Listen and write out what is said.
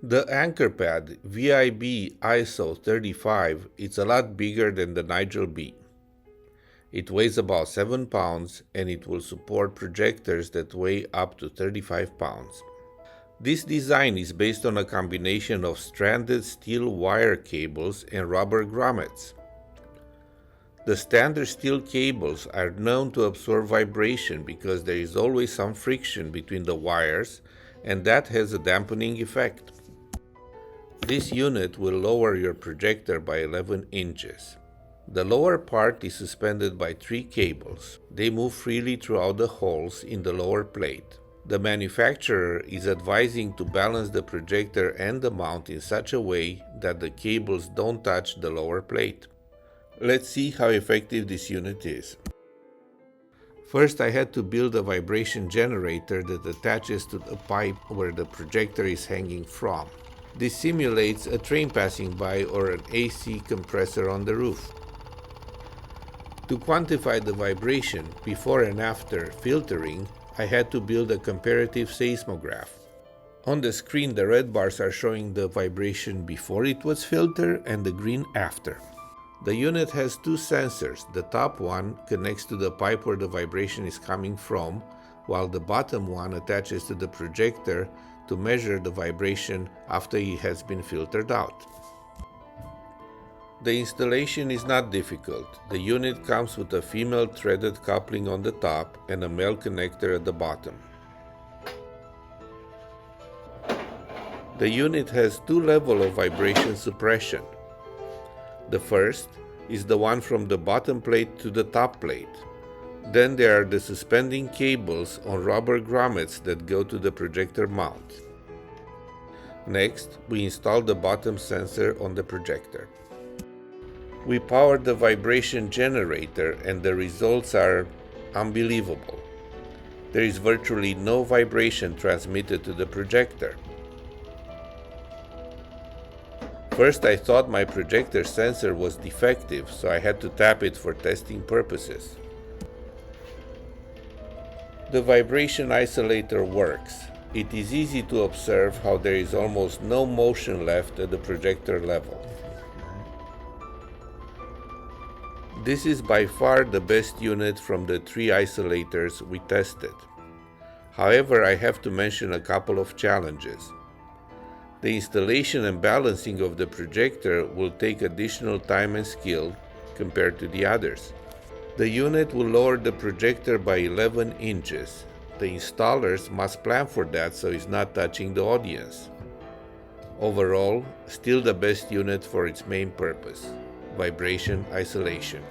The Anchorpad VIB ISO 35 is a lot bigger than the Nigel B. It weighs about 7 pounds and it will support projectors that weigh up to 35 pounds. This design is based on a combination of stranded steel wire cables and rubber grommets. The standard steel cables are known to absorb vibration because there is always some friction between the wires, and that has a dampening effect. This unit will lower your projector by 11 inches. The lower part is suspended by 3 cables. They move freely throughout the holes in the lower plate. The manufacturer is advising to balance the projector and the mount in such a way that the cables don't touch the lower plate. Let's see how effective this unit is. First, I had to build a vibration generator that attaches to the pipe where the projector is hanging from. This simulates a train passing by or an AC compressor on the roof. To quantify the vibration before and after filtering, I had to build a comparative seismograph. On the screen, the red bars are showing the vibration before it was filtered and the green after. The unit has 2 sensors. The top one connects to the pipe where the vibration is coming from, while the bottom one attaches to the projector to measure the vibration after it has been filtered out. The installation is not difficult. The unit comes with a female threaded coupling on the top and a male connector at the bottom. The unit has 2 levels of vibration suppression. The first is the one from the bottom plate to the top plate. Then there are the suspending cables on rubber grommets that go to the projector mount. Next, we install the bottom sensor on the projector. We powered the vibration generator and the results are unbelievable. There is virtually no vibration transmitted to the projector. First, I thought my projector sensor was defective, so I had to tap it for testing purposes. The vibration isolator works. It is easy to observe how there is almost no motion left at the projector level. This is by far the best unit from the 3 isolators we tested. However, I have to mention a couple of challenges. The installation and balancing of the projector will take additional time and skill compared to the others. The unit will lower the projector by 11 inches. The installers must plan for that so it's not touching the audience. Overall, still the best unit for its main purpose, vibration isolation.